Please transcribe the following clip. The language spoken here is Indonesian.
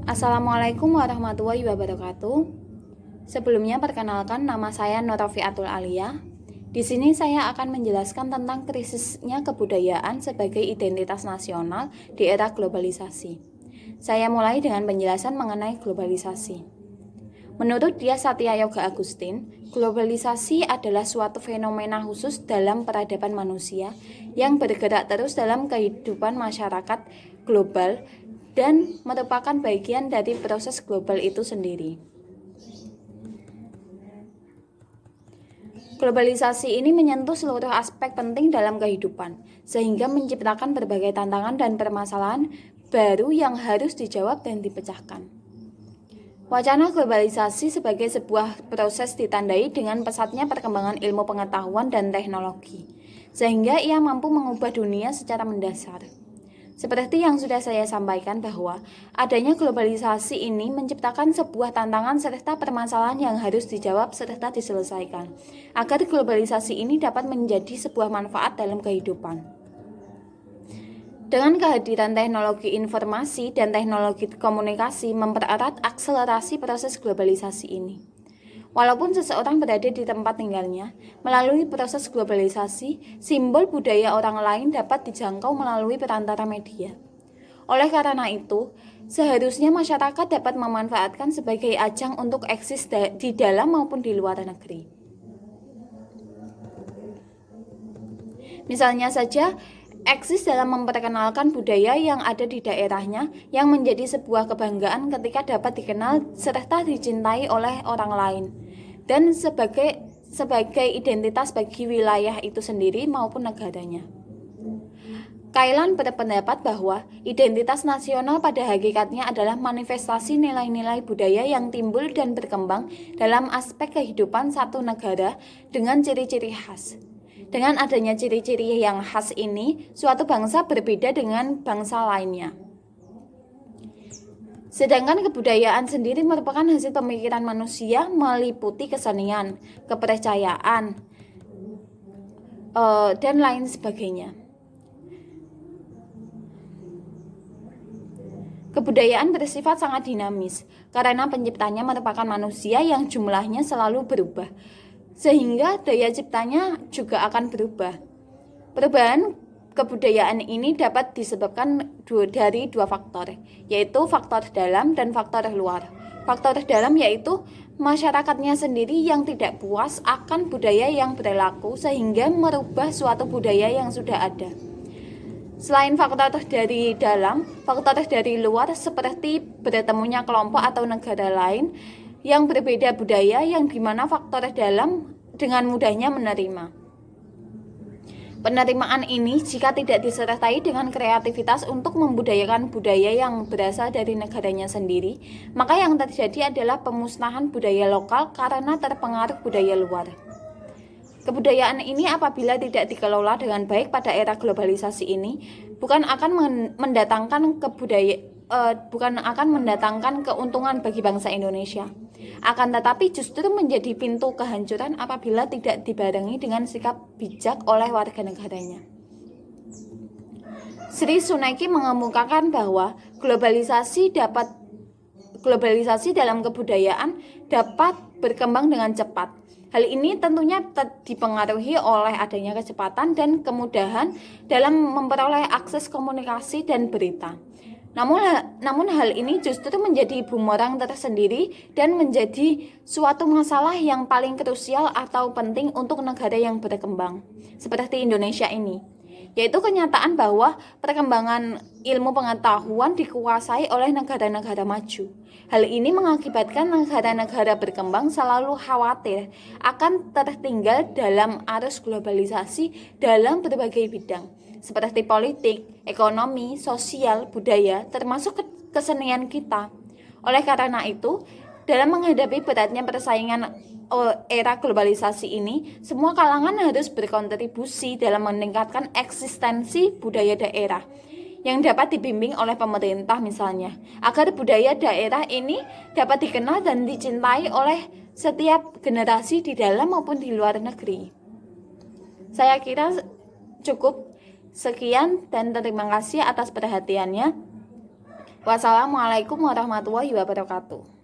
Assalamualaikum warahmatullahi wabarakatuh. Sebelumnya perkenalkan, nama saya Nurafiatul Alia. Di sini saya akan menjelaskan tentang krisisnya kebudayaan sebagai identitas nasional di era globalisasi. Saya mulai dengan penjelasan mengenai globalisasi. Menurut Dia Satyayoga Agustin, globalisasi adalah suatu fenomena khusus dalam peradaban manusia yang bergerak terus dalam kehidupan masyarakat global dan merupakan bagian dari proses global itu sendiri. Globalisasi ini menyentuh seluruh aspek penting dalam kehidupan, sehingga menciptakan berbagai tantangan dan permasalahan baru yang harus dijawab dan dipecahkan. Wacana globalisasi sebagai sebuah proses ditandai dengan pesatnya perkembangan ilmu pengetahuan dan teknologi, sehingga ia mampu mengubah dunia secara mendasar. Seperti yang sudah saya sampaikan bahwa adanya globalisasi ini menciptakan sebuah tantangan serta permasalahan yang harus dijawab serta diselesaikan, agar globalisasi ini dapat menjadi sebuah manfaat dalam kehidupan. Dengan kehadiran teknologi informasi dan teknologi komunikasi mempererat akselerasi proses globalisasi ini. Walaupun seseorang berada di tempat tinggalnya, melalui proses globalisasi, simbol budaya orang lain dapat dijangkau melalui perantara media. Oleh karena itu, seharusnya masyarakat dapat memanfaatkan sebagai ajang untuk eksis di dalam maupun di luar negeri. Misalnya saja, eksis dalam memperkenalkan budaya yang ada di daerahnya yang menjadi sebuah kebanggaan ketika dapat dikenal serta dicintai oleh orang lain dan sebagai identitas bagi wilayah itu sendiri maupun negaranya. Kailan berpendapat bahwa identitas nasional pada hakikatnya adalah manifestasi nilai-nilai budaya yang timbul dan berkembang dalam aspek kehidupan satu negara dengan ciri-ciri khas. Dengan adanya ciri-ciri yang khas ini, suatu bangsa berbeda dengan bangsa lainnya. Sedangkan kebudayaan sendiri merupakan hasil pemikiran manusia meliputi kesenian, kepercayaan, dan lain sebagainya. Kebudayaan bersifat sangat dinamis karena penciptanya merupakan manusia yang jumlahnya selalu berubah, sehingga daya ciptanya juga akan berubah. Perubahan kebudayaan ini dapat disebabkan dari dua faktor, yaitu faktor dalam dan faktor luar. Faktor dalam yaitu masyarakatnya sendiri yang tidak puas akan budaya yang berlaku sehingga merubah suatu budaya yang sudah ada. Selain faktor dari dalam, faktor dari luar seperti bertemunya kelompok atau negara lain yang berbeda budaya yang dimana faktor dalam dengan mudahnya menerima. Penerimaan ini jika tidak disertai dengan kreativitas untuk membudayakan budaya yang berasal dari negaranya sendiri, maka yang terjadi adalah pemusnahan budaya lokal karena terpengaruh budaya luar. Kebudayaan ini apabila tidak dikelola dengan baik pada era globalisasi ini, bukan akan mendatangkan keuntungan bagi bangsa Indonesia. Akan tetapi justru menjadi pintu kehancuran apabila tidak dibarengi dengan sikap bijak oleh warga negaranya. Sri Suneki mengemukakan bahwa globalisasi dalam kebudayaan dapat berkembang dengan cepat. Hal ini tentunya dipengaruhi oleh adanya kecepatan dan kemudahan dalam memperoleh akses komunikasi dan berita. Namun hal ini justru menjadi bumerang tersendiri dan menjadi suatu masalah yang paling krusial atau penting untuk negara yang berkembang, seperti Indonesia ini. Yaitu kenyataan bahwa perkembangan ilmu pengetahuan dikuasai oleh negara-negara maju. Hal ini mengakibatkan negara-negara berkembang selalu khawatir akan tertinggal dalam arus globalisasi dalam berbagai bidang, seperti politik, ekonomi, sosial, budaya, termasuk kesenian kita. Oleh karena itu, dalam menghadapi beratnya persaingan era globalisasi ini, semua kalangan harus berkontribusi dalam meningkatkan eksistensi budaya daerah yang dapat dibimbing oleh pemerintah misalnya, agar budaya daerah ini dapat dikenal dan dicintai oleh setiap generasi di dalam maupun di luar negeri. Saya kira cukup sekian dan terima kasih atas perhatiannya. Wassalamualaikum warahmatullahi wabarakatuh.